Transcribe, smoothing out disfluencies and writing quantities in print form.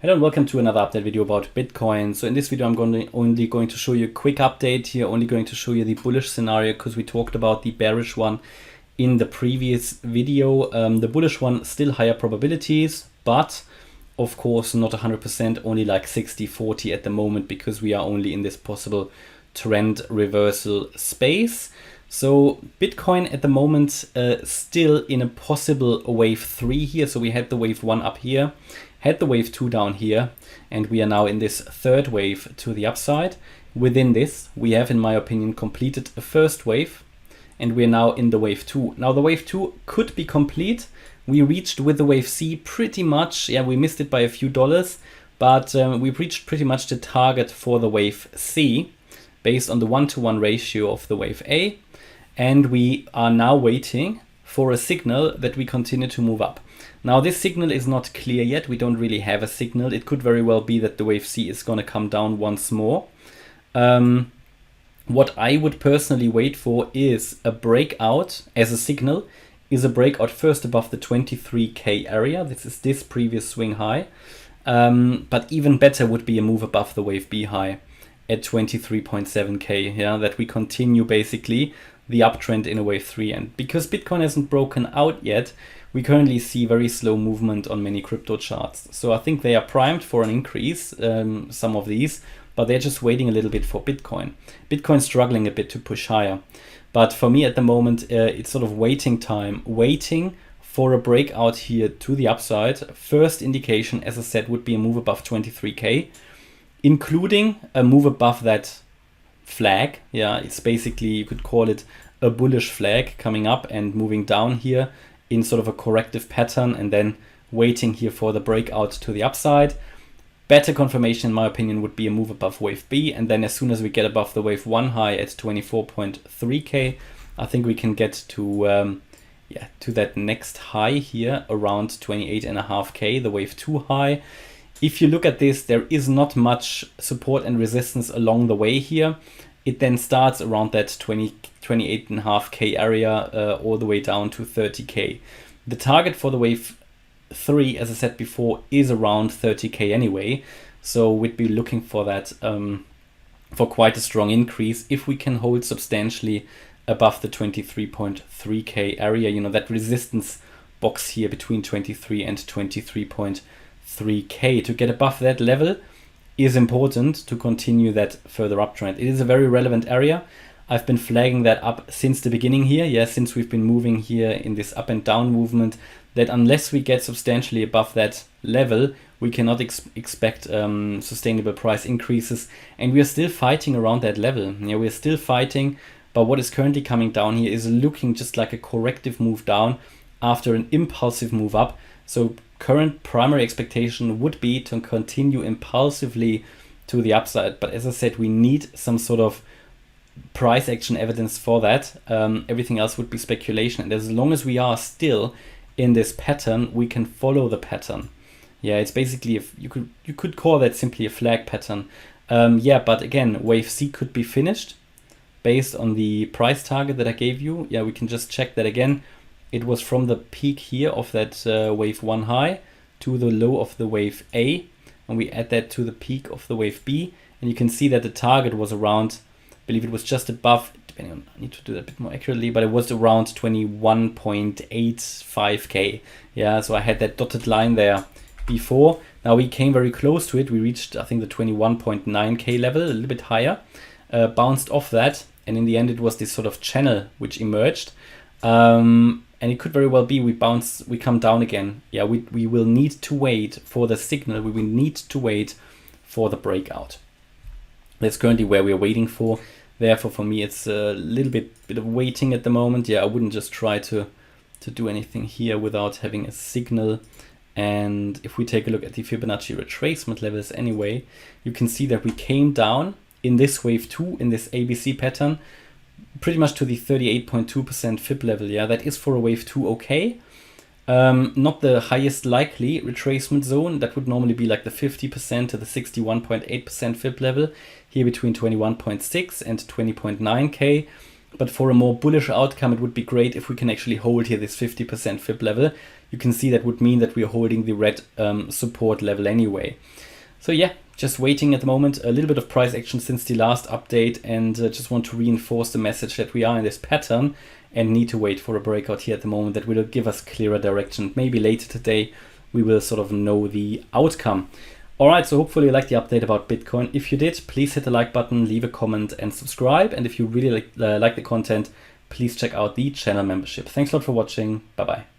Hello and welcome to another update video about Bitcoin. So in this video, I'm only going to show you a quick update here, only going to show you the bullish scenario because we talked about the bearish one in the previous video. The bullish one, still higher probabilities, but of course not 100%, only like 60-40 at the moment because we are only in this possible trend reversal space. So Bitcoin at the moment still in a possible wave 3 here. So we had the wave 1 up here, had the wave 2 down here, and we are now in this third wave to the upside. Within this, we have, in my opinion, completed a first wave, and we are now in the wave 2. Now the wave 2 could be complete. We reached with the wave C pretty much, yeah, we missed it by a few dollars, but we've reached pretty much the target for the wave C based on the 1-to-1 ratio of the wave A. And we are now waiting for a signal that we continue to move up. Now this signal is not clear yet. We don't really have a signal. It could very well be that the wave C is going to come down once more. What I would personally wait for is a breakout as a signal, is a breakout first above the 23K area. This is this previous swing high. But even better would be a move above the wave B high at 23.7K. Yeah, that we continue basically the uptrend in a wave 3. And because Bitcoin hasn't broken out yet, we currently see very slow movement on many crypto charts. So I think they are primed for an increase, some of these, but they're just waiting a little bit for Bitcoin. Bitcoin's struggling a bit to push higher. But for me at the moment, it's sort of waiting time, waiting for a breakout here to the upside. First indication, as I said, would be a move above 23K, including a move above that flag. Yeah, it's basically, you could call it a bullish flag coming up and moving down here in sort of a corrective pattern, and then waiting here for the breakout to the upside. Better confirmation, in my opinion, would be a move above wave B, and then as soon as we get above the wave 1 high at 24.3K, I think we can get to to that next high here around 28.5K, the wave 2 high. If you look at this, there is not much support and resistance along the way here. It then starts around that 28.5K area all the way down to 30K. The target for the wave 3, as I said before, is around 30K anyway. So we'd be looking for that for quite a strong increase if we can hold substantially above the 23.3K area. You know, that resistance box here between 23 and 23.3K. To get above that level is important to continue that further uptrend. It is a very relevant area. I've been flagging that up since the beginning here. Yeah, since we've been moving here in this up and down movement, that unless we get substantially above that level, we cannot expect sustainable price increases. And we are still fighting around that level. Yeah, we're still fighting, but what is currently coming down here is looking just like a corrective move down after an impulsive move up. So current primary expectation would be to continue impulsively to the upside. But as I said, we need some sort of price action evidence for that. Everything else would be speculation. And as long as we are still in this pattern, we can follow the pattern. Yeah, it's basically, if you could call that simply a flag pattern. Yeah, but again, wave C could be finished based on the price target that I gave you. Yeah, we can just check that again. It was from the peak here of that wave 1 high to the low of the wave A, and we add that to the peak of the wave B, and you can see that the target was around, I believe it was just above, depending on, I need to do that a bit more accurately, but it was around 21.85K. Yeah, so I had that dotted line there before. Now we came very close to it. We reached, I think, the 21.9K level, a little bit higher, bounced off that, and in the end it was this sort of channel which emerged. And it could very well be we come down again. Yeah, we will need to wait for the signal. We will need to wait for the breakout. That's currently where we're waiting for. Therefore, for me, it's a little bit of waiting at the moment. Yeah, I wouldn't just try to do anything here without having a signal. And if we take a look at the Fibonacci retracement levels anyway, you can see that we came down in this wave 2, in this ABC pattern, pretty much to the 38.2% Fib level. Yeah, that is for a wave 2 okay. Not the highest likely retracement zone. That would normally be like the 50% to the 61.8% Fib level, here between 21.6 and 20.9K. But for a more bullish outcome, it would be great if we can actually hold here this 50% Fib level. you can see that would mean that we're holding the red support level anyway. So yeah, just waiting at the moment, a little bit of price action since the last update, and just want to reinforce the message that we are in this pattern and need to wait for a breakout here at the moment that will give us clearer direction. Maybe later today we will sort of know the outcome. All right, so hopefully you liked the update about Bitcoin. If you did, please hit the like button, leave a comment and subscribe. And if you really like the content, please check out the channel membership. Thanks a lot for watching. Bye-bye.